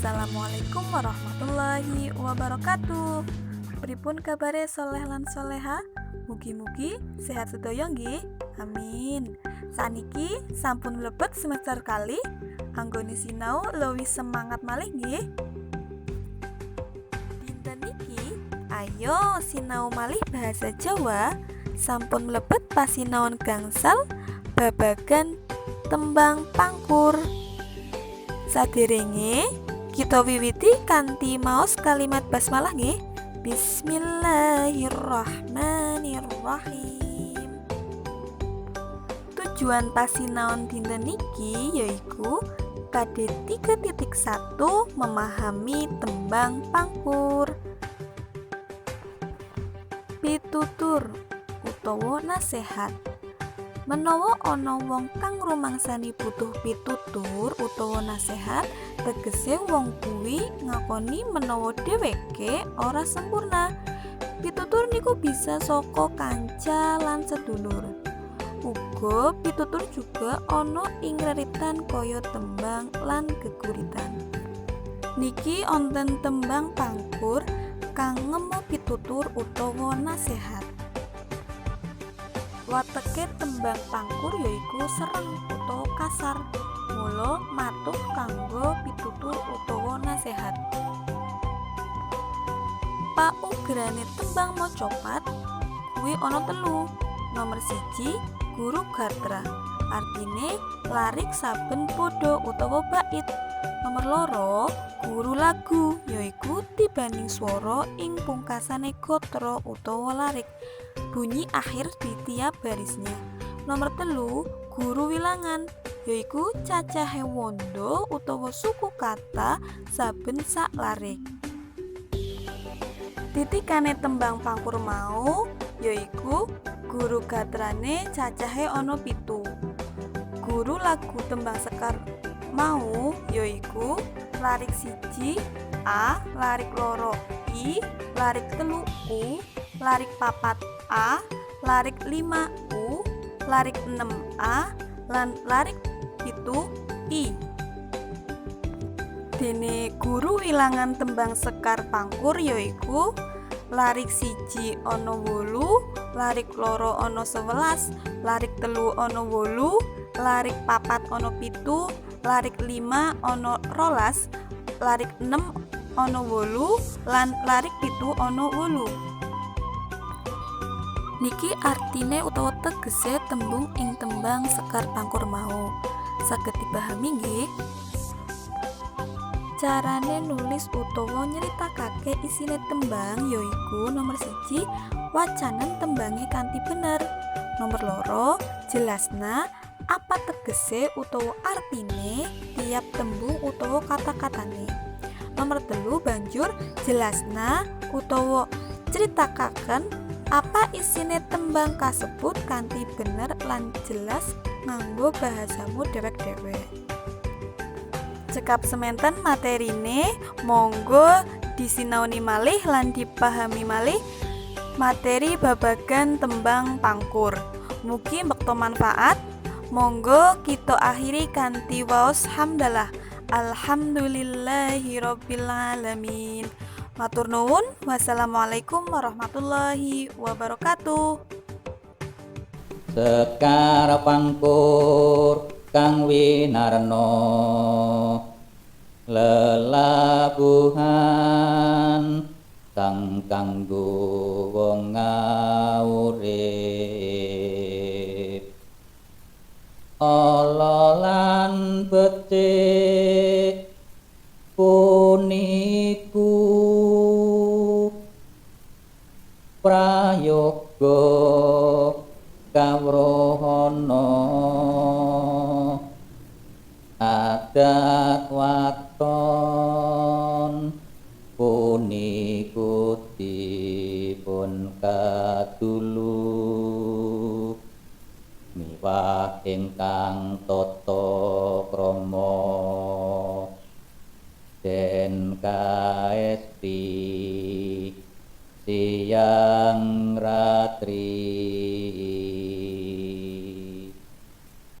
Assalamualaikum warahmatullahi wabarakatuh. Pripun kabare soleh lan soleha? Mugi-mugi sehat sedaya nggih. Amin. Saniki sampun mlebet semester kali, anggone sinau luwih semangat malih nggih. Dinten niki ayo sinau malih bahasa Jawa. Sampun mlebet pasinaon gangsal babagan tembang pangkur. Saderenge kita wiwiti kanthi maos kalimat basmalah nggih. Bismillahirrahmanirrahim. Tujuan pasinaon dinten niki yaiku kade 3.1 memahami tembang pangkur. Pitutur utawa nasehat. Menawa ana wong kang rumangsani butuh pitutur utawa nasehat, tegese wong kuwi ngakoni menawa dheweke ora sempurna. Pitutur niku bisa saka kanca lan sedulur. Uga pitutur juga ana ing reritan kaya tembang lan geguritan. Niki wonten tembang pangkur kang ngemu pitutur utawa nasehat. Wateke tembang pangkur yaiku sereng utawa kasar, mula matuh kanggo pitutur utawa nasehat. Paugerane tembang macapat kuwi ana 3. Nomor 1 guru gatra, artine larik saben padha utawa bait. Nomor 2 guru lagu, yaiku tibaning swara ing pungkasane gatra utawa larik, bunyi akhir di tiap barisnya. Nomor 3 guru wilangan, yaiku cacahe wanda utawa suku kata saben sak larik. Titikane tembang pangkur mau yaiku guru gatrane cacahe ana 7. Guru lagu tembang sekar mau yaiku larik 1 A, larik 2 I, larik 3 U, larik 4 A, larik 5 U, larik 6 A, lan larik 7 I. Dene guru wilangan tembang sekar pangkur yaiku larik 1 ana 8, larik 2 ana 11, larik 3 ana 8, larik 4 ana 7, larik 5 ana 12, larik 6 ana 8, lan larik 7 ana 8. Niki artine utawa tegese tembung ing tembang sekar pangkur mau. Saged dipahami nggih? Carane nulis utawa nyeritakake isine tembang yaiku nomor 1 wacanan tembange kanthi bener. Nomor 2 jelasna apa tegese utawa artine tiap tembung utawa kata-katane. Nomor 3 banjur jelasna utawa critakaken apa isine tembang kasebut kanthi bener lan jelas nganggo bahasamu dewek-dewek. Cekap semanten materine, monggo disinaoni malih lan dipahami malih materi babagan tembang pangkur. Mugi mbekta manfaat. Monggo kita akhiri kanthi waos hamdalah. Alhamdulillahirabbil alamin. Matur nuwun. Wassalamualaikum warahmatullahi wabarakatuh. Sekar pangkur kang winarno lelabuhan kang kanggo wong ngurip ala lan becik puniku prayoga kawrohana adat waton puniku dipun kadulu miwah ingkang tot